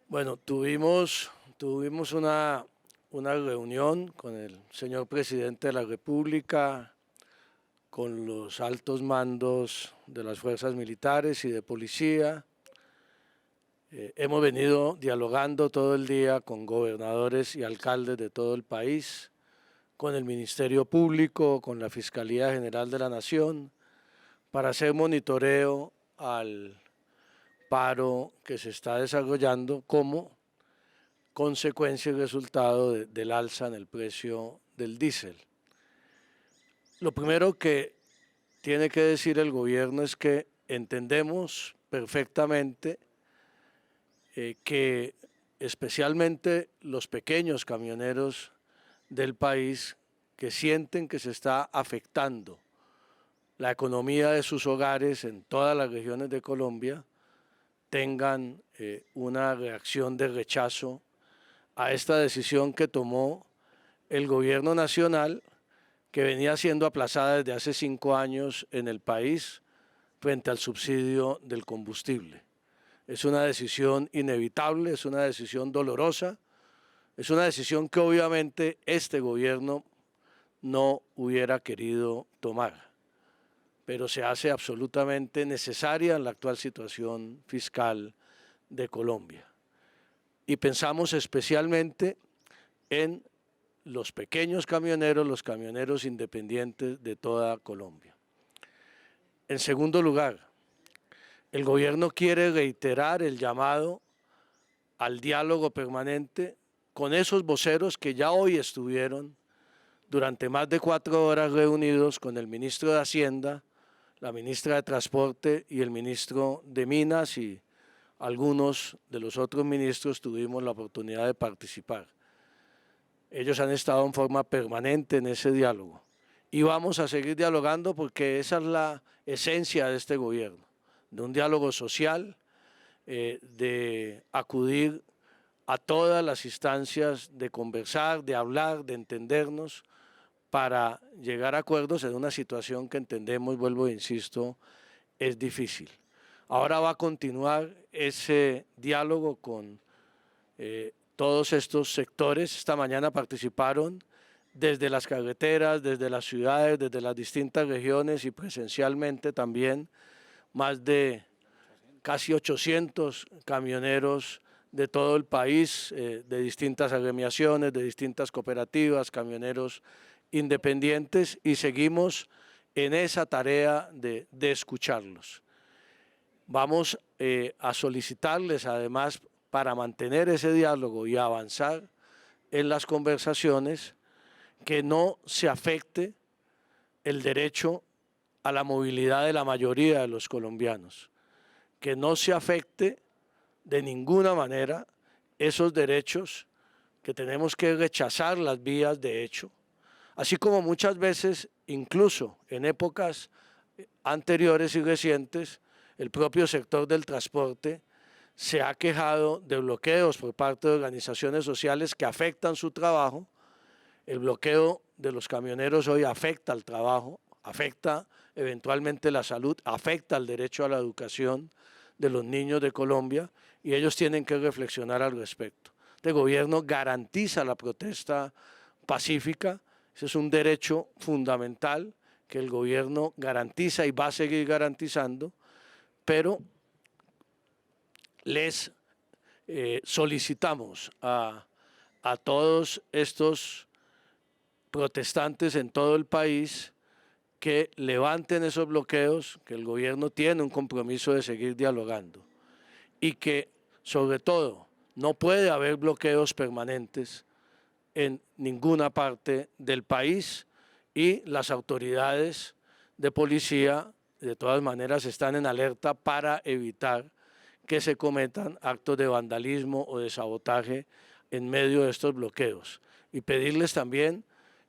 Bueno, tuvimos una reunión con el señor presidente de la República, con los altos mandos de las fuerzas militares y de policía. Hemos venido dialogando todo el día con gobernadores y alcaldes de todo el país, con el Ministerio Público, con la Fiscalía General de la Nación, para hacer monitoreo al paro que se está desarrollando como consecuencia y resultado del alza en el precio del diésel. Lo primero que tiene que decir el gobierno es que entendemos perfectamente que especialmente los pequeños camioneros del país que sienten que se está afectando la economía de sus hogares en todas las regiones de Colombia, tengan una reacción de rechazo a esta decisión que tomó el gobierno nacional, que venía siendo aplazada desde hace 5 años en el país frente al subsidio del combustible. Es una decisión inevitable, es una decisión dolorosa, es una decisión que obviamente este gobierno no hubiera querido tomar, pero se hace absolutamente necesaria en la actual situación fiscal de Colombia. Y pensamos especialmente en los pequeños camioneros, los camioneros independientes de toda Colombia. En segundo lugar, el gobierno quiere reiterar el llamado al diálogo permanente con esos voceros que ya hoy estuvieron durante más de 4 horas reunidos con el ministro de Hacienda, la ministra de Transporte y el ministro de Minas, y algunos de los otros ministros tuvimos la oportunidad de participar. Ellos han estado en forma permanente en ese diálogo y vamos a seguir dialogando porque esa es la esencia de este gobierno, de un diálogo social, de acudir a todas las instancias, de conversar, de hablar, de entendernos para llegar a acuerdos en una situación que entendemos, vuelvo e insisto, es difícil. Ahora va a continuar ese diálogo con todos estos sectores. Esta mañana participaron desde las carreteras, desde las ciudades, desde las distintas regiones y presencialmente también más de casi 800 camioneros de todo el país, de distintas agremiaciones, de distintas cooperativas, camioneros independientes, y seguimos en esa tarea de escucharlos. Vamos a solicitarles además, para mantener ese diálogo y avanzar en las conversaciones, que no se afecte el derecho a la movilidad de la mayoría de los colombianos, que no se afecte de ninguna manera esos derechos, que tenemos que rechazar las vías de hecho, así como muchas veces, incluso en épocas anteriores y recientes, el propio sector del transporte se ha quejado de bloqueos por parte de organizaciones sociales que afectan su trabajo. El bloqueo de los camioneros hoy afecta al trabajo, afecta eventualmente la salud, afecta el derecho a la educación de los niños de Colombia, y ellos tienen que reflexionar al respecto. Este gobierno garantiza la protesta pacífica, ese es un derecho fundamental que el gobierno garantiza y va a seguir garantizando, pero les solicitamos a todos estos protestantes en todo el país que levanten esos bloqueos, que el gobierno tiene un compromiso de seguir dialogando y que, sobre todo, no puede haber bloqueos permanentes en ninguna parte del país, y las autoridades de policía de todas maneras están en alerta para evitar que se cometan actos de vandalismo o de sabotaje en medio de estos bloqueos, y pedirles también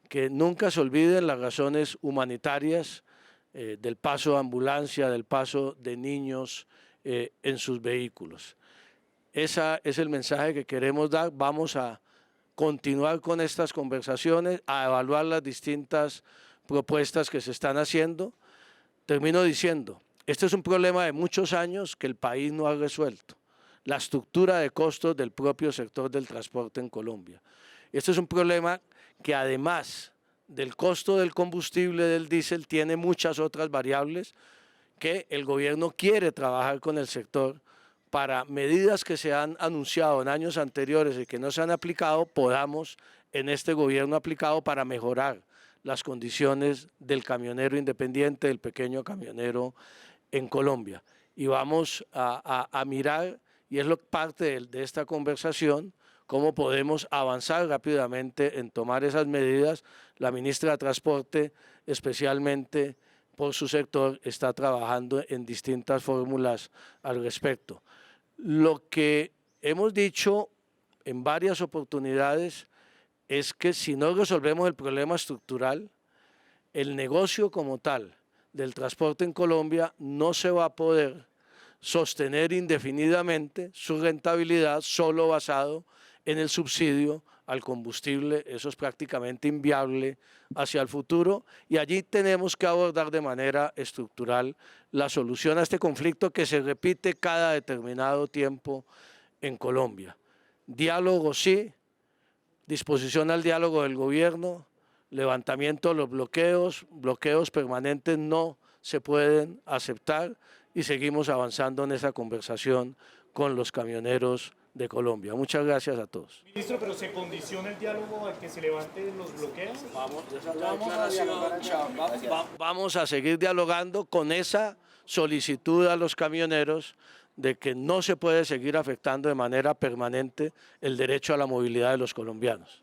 que nunca se olviden las razones humanitarias del paso de ambulancia, del paso de niños en sus vehículos. Ese es el mensaje que queremos dar. Vamos a continuar con estas conversaciones, a evaluar las distintas propuestas que se están haciendo. Termino diciendo, este es un problema de muchos años que el país no ha resuelto. la estructura de costos del propio sector del transporte en Colombia. Este es un problema que además del costo del combustible del diésel tiene muchas otras variables que el gobierno quiere trabajar con el sector para medidas que se han anunciado en años anteriores y que no se han aplicado, podamos en este gobierno aplicado para mejorar las condiciones del camionero independiente, del pequeño camionero en Colombia. Y vamos a mirar, y es parte de esta conversación, cómo podemos avanzar rápidamente en tomar esas medidas. La ministra de Transporte, especialmente por su sector, está trabajando en distintas fórmulas al respecto. Lo que hemos dicho en varias oportunidades es que si no resolvemos el problema estructural, el negocio como tal del transporte en Colombia no se va a poder sostener indefinidamente su rentabilidad solo basado en el subsidio al combustible. Eso es prácticamente inviable hacia el futuro y allí tenemos que abordar de manera estructural la solución a este conflicto que se repite cada determinado tiempo en Colombia. Diálogo sí, disposición al diálogo del gobierno, levantamiento de los bloqueos permanentes no se pueden aceptar y seguimos avanzando en esa conversación con los camioneros de Colombia. Muchas gracias a todos. Ministro, pero ¿se condiciona el diálogo a que se levanten los bloqueos? Vamos a seguir dialogando con esa solicitud a los camioneros de que no se puede seguir afectando de manera permanente el derecho a la movilidad de los colombianos.